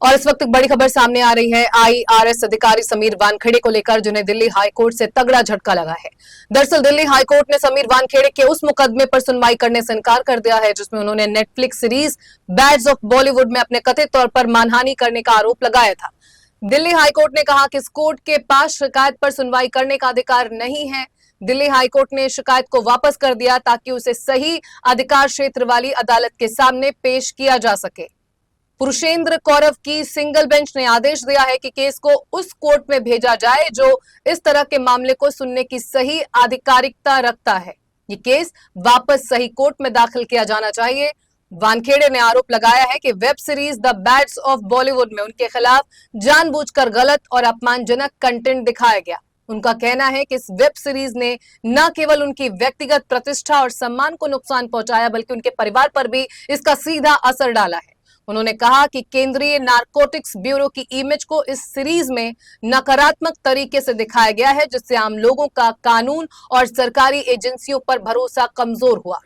और इस वक्त बड़ी खबर सामने आ रही है आईआरएस अधिकारी समीर वानखेड़े को लेकर, जिन्हें दिल्ली हाईकोर्ट से तगड़ा झटका लगा है। दरअसल दिल्ली हाईकोर्ट ने समीर वानखेड़े के उस मुकदमे पर सुनवाई करने से इनकार कर दिया है जिसमें उन्होंने Netflix series Bads of Bollywood में अपने कथित तौर पर मानहानि करने का आरोप लगाया था। दिल्ली हाईकोर्ट ने कहा कि इस कोर्ट के पास शिकायत पर सुनवाई करने का अधिकार नहीं है। दिल्ली हाईकोर्ट ने शिकायत को वापस कर दिया ताकि उसे सही अधिकार क्षेत्र वाली अदालत के सामने पेश किया जा सके। पुरुषेंद्र कौरव की सिंगल बेंच ने आदेश दिया है कि केस को उस कोर्ट में भेजा जाए जो इस तरह के मामले को सुनने की सही आधिकारिकता रखता है। ये केस वापस सही कोर्ट में दाखिल किया जाना चाहिए। वानखेड़े ने आरोप लगाया है कि web series the Bads of Bollywood में उनके खिलाफ जानबूझकर गलत और अपमानजनक कंटेंट दिखाया गया। उनका कहना है कि इस वेब सीरीज ने न केवल उनकी व्यक्तिगत प्रतिष्ठा और सम्मान को नुकसान पहुंचाया बल्कि उनके परिवार पर भी इसका सीधा असर डाला है। उन्होंने कहा कि केंद्रीय नारकोटिक्स ब्यूरो की इमेज को इस सीरीज में नकारात्मक तरीके से दिखाया गया है, जिससे आम लोगों का कानून और सरकारी एजेंसियों पर भरोसा कमजोर हुआ।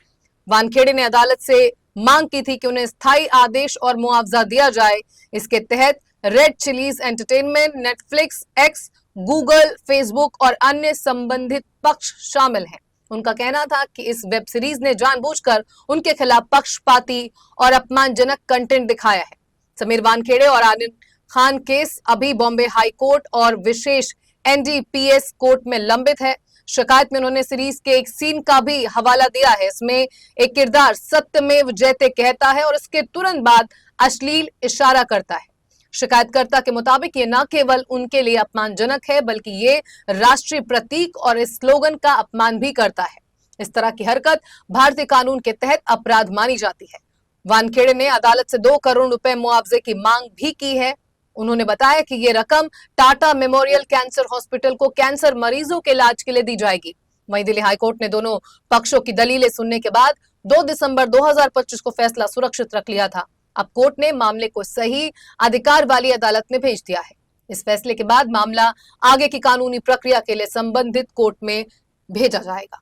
वानखेड़े ने अदालत से मांग की थी कि उन्हें स्थायी आदेश और मुआवजा दिया जाए। इसके तहत red chillies entertainment, Netflix, x, Google, Facebook और अन्य संबंधित पक्ष शामिल हैं। उनका कहना था कि इस वेब सीरीज ने जानबूझकर उनके खिलाफ पक्षपाती और अपमानजनक कंटेंट दिखाया है। समीर वानखेड़े और आनंद खान केस अभी बॉम्बे हाई कोर्ट और विशेष एनडीपीएस कोर्ट में लंबित है। शिकायत में उन्होंने सीरीज के एक सीन का भी हवाला दिया है। इसमें एक किरदार सत्यमेव जयते कहता है और इसके तुरंत बाद अश्लील इशारा करता है। शिकायतकर्ता के मुताबिक ये न केवल उनके लिए अपमानजनक है बल्कि ये राष्ट्रीय प्रतीक और इस स्लोगन का अपमान भी करता है। इस तरह की हरकत भारतीय कानून के तहत अपराध मानी जाती है। वानखेड़े ने अदालत से 2 करोड़ रुपए मुआवजे की मांग भी की है। उन्होंने बताया कि ये रकम टाटा मेमोरियल कैंसर हॉस्पिटल को कैंसर मरीजों के इलाज के लिए दी जाएगी। वहीं दिल्ली हाईकोर्ट ने दोनों पक्षों की दलीलें सुनने के बाद 2 दिसंबर 2025 को फैसला सुरक्षित रख लिया था। अब कोर्ट ने मामले को सही अधिकार वाली अदालत में भेज दिया है। इस फैसले के बाद मामला आगे की कानूनी प्रक्रिया के लिए संबंधित कोर्ट में भेजा जाएगा।